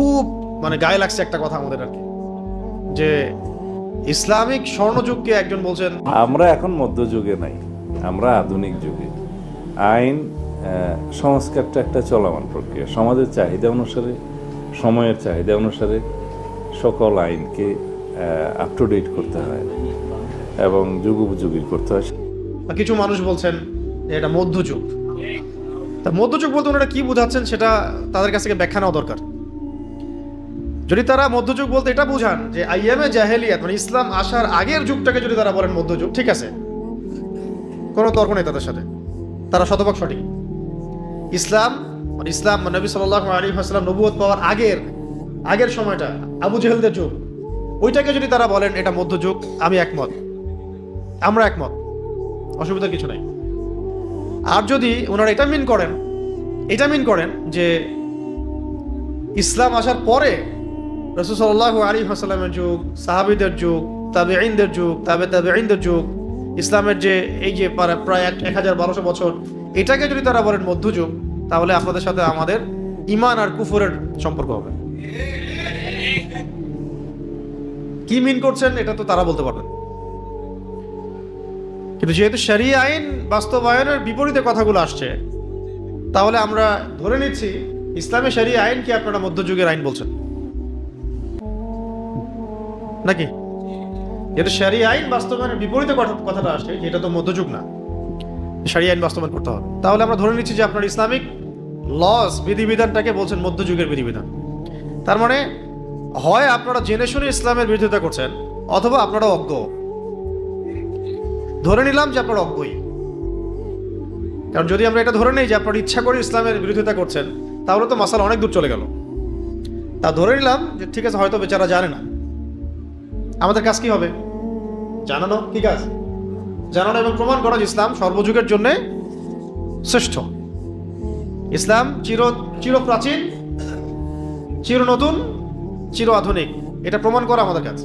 খুব মানে গায়ে লাগছে একটা কথা আমাদের আর কি, যে ইসলামিক স্বর্ণযুগকে একজন বলছেন আমরা এখন মধ্যযুগে নাই, আমরা আধুনিক যুগে। আইন সংস্কারটা একটা চলমান প্রক্রিয়া। সমাজের চাহিদা অনুসারে, সময়ের চাহিদা অনুসারে সকল আইনকে আপ টু ডেট করতে হয় এবং যুগোপযোগী করতে হয়। কিছু মানুষ বলছেন যে এটা মধ্যযুগ। তা মধ্যযুগ বলতে ওনারা কি বোঝাচ্ছেন সেটা তাদের কাছ থেকে ব্যাখ্যা নেওয়া দরকার। যদি তারা মধ্যযুগ বলতে এটা বুঝান যে আইয়ামে জাহেলিয়াত মানে ইসলাম আসার আগের যুগটাকে যদি তারা বলেন মধ্যযুগ, ঠিক আছে, কোনো তর্ক নেই তাদের সাথে, তারা শতভাগ সঠিক। ইসলাম মানে নবী সাল্লাল্লাহু আলাইহি ওয়াসাল্লাম নবুয়ত পাওয়ার আগের সময়টা, আবু জেহেলদের যুগ, ওইটাকে যদি তারা বলেন এটা মধ্যযুগ, আমি একমত, আমরা একমত, অসুবিধার কিছু নাই। আর যদি ওনারা এটা মিন করেন যে ইসলাম আসার পরে রাসূল সাল্লাল্লাহু আলাইহি ওয়াসাল্লামের যুগ, সাহাবীদের যুগ, তাবেঈনদের যুগ, তাবেঈনদের যুগ, ইসলামের যে এই যে প্রায় 1200 বছর, এটাকে যদি তারা বলেন মধ্যযুগ, তাহলে আপনাদের সাথে আমাদের ঈমান আর কুফরের সম্পর্ক হবে। কি মিন করছেন এটা তো তারা বলতে পারবেন, কিন্তু যেহেতু শরিয়া আইন বাস্তবায়নের বিপরীতে কথাগুলো আসছে, তাহলে আমরা ধরে নিচ্ছি ইসলামে শরিয়া আইন কি আপনারা মধ্যযুগের আইন বলছেন নাকি? যেহেতু শরিয়া আইন বাস্তবায়নের বিপরীতে কথাটা আসছে, এটা তো মধ্যযুগ না, শরিয়া আইন বাস্তবায়ন করতে হবে, তাহলে আমরা ধরে নিচ্ছি যে আপনার ইসলামিক লস বিধিবিধানটাকে বলছেন মধ্যযুগের বিধিবিধান। তার মানে হয় আপনারা জেনে শুনে ইসলামের বিরোধিতা করছেন, অথবা আপনারা অজ্ঞ। ধরে নিলাম যে আপনারা অজ্ঞই, কারণ যদি আমরা এটা ধরে নিই যে আপনারা ইচ্ছা করে ইসলামের বিরোধিতা করছেন, তাহলে তো মাসালা অনেক দূর চলে গেল। তা ধরে নিলাম যে ঠিক আছে, হয়তো বেচারা জানে না, আমাদের কাজ কি হবে? জানানো। কি কাজ? জানানো এবং প্রমাণ করা যে ইসলাম সর্বযুগের জন্য শ্রেষ্ঠ। ইসলাম চির প্রাচীন, চির নতুন, চির আধুনিক, এটা প্রমাণ করা আমাদের কাজ।